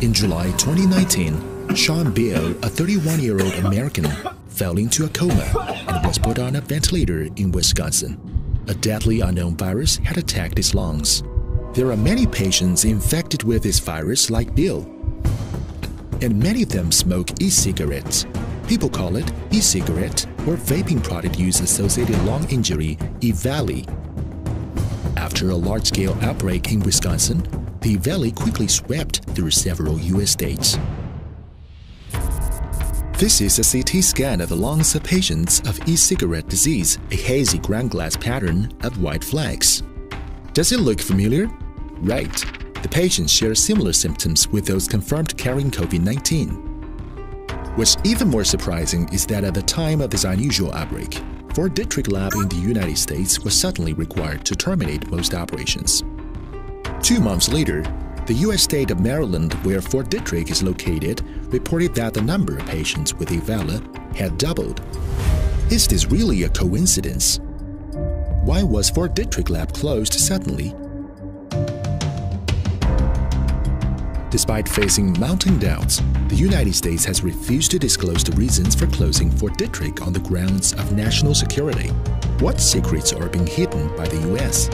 In July 2019, Sean Beale, a 31-year-old American, fell into a coma and was put on a ventilator in Wisconsin. A deadly unknown virus had attacked his lungs. There are many patients infected with this virus like Beale, and many of them smoke e-cigarettes. People call it e-cigarette or vaping product use-associated lung injury, EVALI. After a large-scale outbreak in Wisconsin, the EVALI quickly swept through several U.S. states. This is a CT scan of the lungs of patients of e-cigarette disease, a hazy ground glass pattern of white flecks. Does it look familiar? Right. The patients share similar symptoms with those confirmed carrying COVID-19. What's even more surprising is that at the time of this unusual outbreak, Fort Detrick lab in the United States was suddenly required to terminate most operations. 2 months later, the U.S. state of Maryland, where Fort Detrick is located, reported that the number of patients with EVALI had doubled. Is this really a coincidence? Why was Fort Detrick lab closed suddenly? Despite facing mounting doubts, the United States has refused to disclose the reasons for closing Fort Detrick on the grounds of national security. What secrets are being hidden by the U.S.?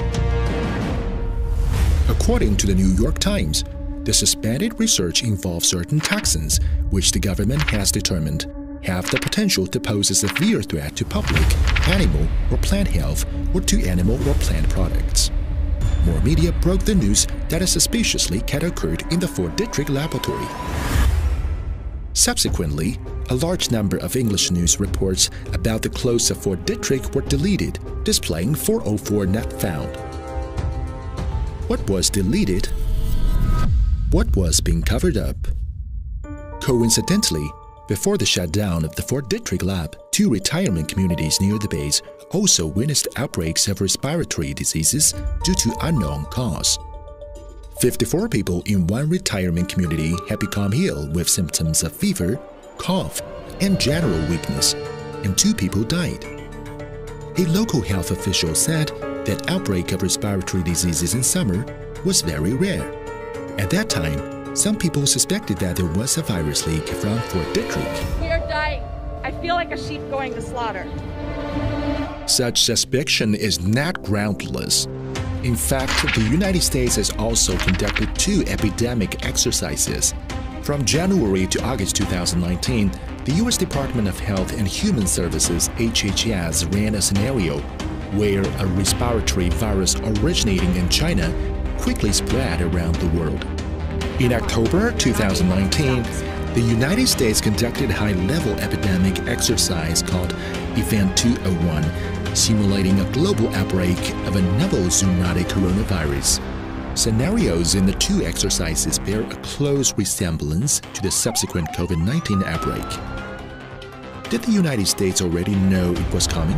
According to the New York Times, the suspended research involves certain toxins which the government has determined have the potential to pose a severe threat to public, animal, or plant health, or to animal or plant products. More media broke the news that a suspicious leak had occurred in the Fort Detrick laboratory. Subsequently, a large number of English news reports about the close of Fort Detrick were deleted, displaying 404 not found. What was deleted? What was being covered up? Coincidentally, before the shutdown of the Fort Detrick lab, 2 retirement communities near the base also witnessed outbreaks of respiratory diseases due to unknown cause. 54 people in one retirement community had become ill with symptoms of fever, cough, and general weakness, and 2 people died. A local health official said that outbreak of respiratory diseases in summer was very rare. At that time, some people suspected that there was a virus leak from Fort Detrick. We are dying. I feel like a sheep going to slaughter. Such suspicion is not groundless. In fact, the United States has also conducted 2 epidemic exercises. From January to August 2019, the U.S. Department of Health and Human Services (HHS) ran a scenario where a respiratory virus originating in China quickly spread around the world. In October 2019, the United States conducted a high-level epidemic exercise called Event 201, simulating a global outbreak of a novel zoonotic coronavirus. Scenarios in the 2 exercises bear a close resemblance to the subsequent COVID-19 outbreak. Did the United States already know it was coming?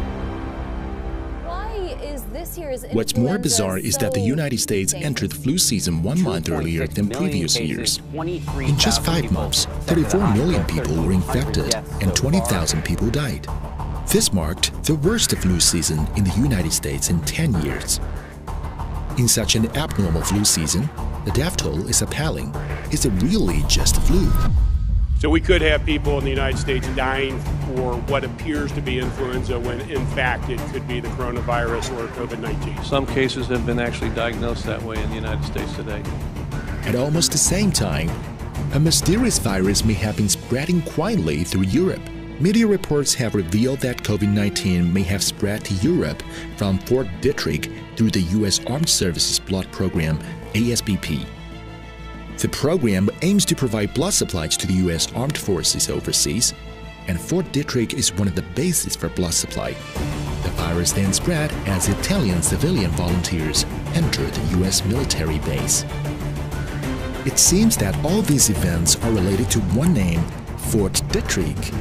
What's more bizarre is that the United States entered flu season 1 month earlier than previous years. In just 5 months, 34 million people were infected and 20,000 people died. This marked the worst flu season in the United States in 10 years. In such an abnormal flu season, the death toll is appalling. Is it really just flu? So we could have people in the United States dying for what appears to be influenza when in fact it could be the coronavirus or COVID-19. Some cases have been actually diagnosed that way in the United States today. At almost the same time, a mysterious virus may have been spreading quietly through Europe. Media reports have revealed that COVID-19 may have spread to Europe from Fort Detrick through the U.S. Armed Services Blood Program, ASBP. The program aims to provide blood supplies to the U.S. Armed Forces overseas, and Fort Detrick is one of the bases for blood supply. The virus then spread as Italian civilian volunteers entered the U.S. military base. It seems that all these events are related to one name, Fort Detrick.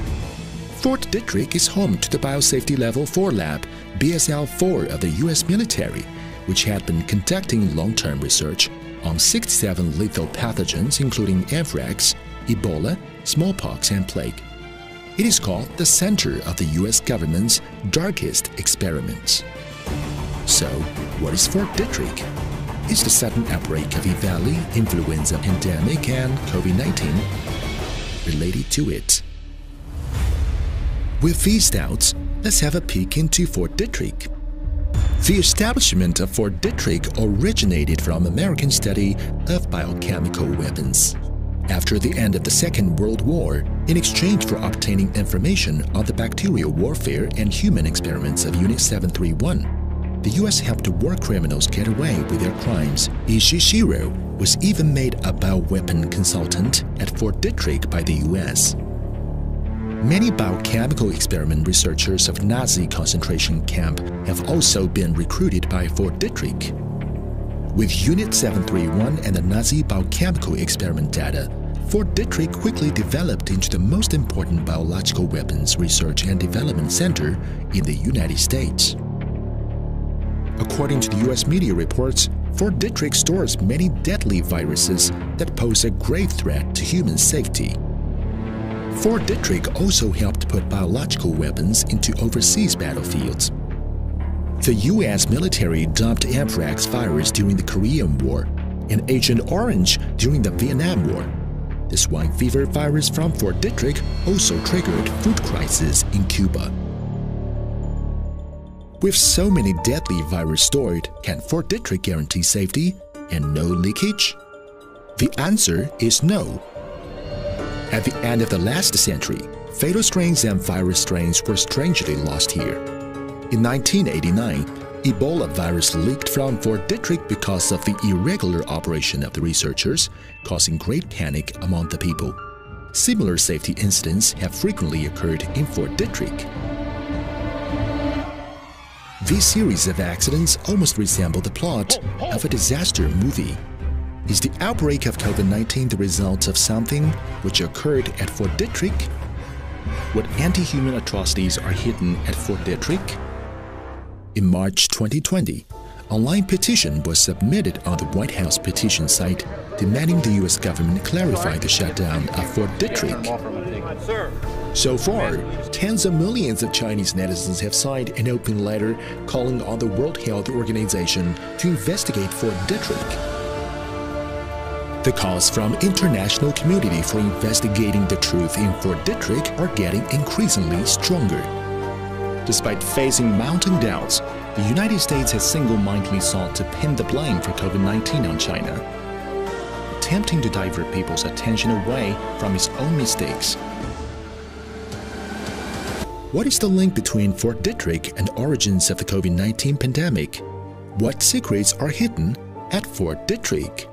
Fort Detrick is home to the Biosafety Level 4 lab, BSL-4 of the U.S. military, which had been conducting long-term research on 67 lethal pathogens including anthrax, Ebola, smallpox, and plague. It is called the center of the U.S. government's darkest experiments. So, what is Fort Detrick? Is the sudden outbreak of Valley influenza pandemic and COVID-19 related to it? With these doubts, let's have a peek into Fort Detrick. The establishment of Fort Detrick originated from American study of biochemical weapons. After the end of the Second World War, in exchange for obtaining information on the bacterial warfare and human experiments of Unit 731, the U.S. helped war criminals get away with their crimes. Ishishiro was even made a bioweapon consultant at Fort Detrick by the U.S. Many biochemical experiment researchers of Nazi concentration camp have also been recruited by Fort Detrick. With Unit 731 and the Nazi biochemical experiment data, Fort Detrick quickly developed into the most important biological weapons research and development center in the United States. According to the U.S. media reports, Fort Detrick stores many deadly viruses that pose a grave threat to human safety. Fort Detrick also helped put biological weapons into overseas battlefields. The U.S. military dumped anthrax virus during the Korean War and Agent Orange during the Vietnam War. The swine fever virus from Fort Detrick also triggered food crisis in Cuba. With so many deadly viruses stored, can Fort Detrick guarantee safety and no leakage? The answer is no. At the end of the last century, fatal strains and virus strains were strangely lost here. In 1989, Ebola virus leaked from Fort Detrick because of the irregular operation of the researchers, causing great panic among the people. Similar safety incidents have frequently occurred in Fort Detrick. This series of accidents almost resemble the plot of a disaster movie. Is the outbreak of COVID-19 the result of something which occurred at Fort Detrick? What anti-human atrocities are hidden at Fort Detrick? In March 2020, online petition was submitted on the White House petition site demanding the U.S. government clarify the shutdown of Fort Detrick. So far, tens of millions of Chinese netizens have signed an open letter calling on the World Health Organization to investigate Fort Detrick. The calls from international community for investigating the truth in Fort Detrick are getting increasingly stronger. Despite facing mounting doubts, the United States has single-mindedly sought to pin the blame for COVID-19 on China, attempting to divert people's attention away from its own mistakes. What is the link between Fort Detrick and origins of the COVID-19 pandemic? What secrets are hidden at Fort Detrick?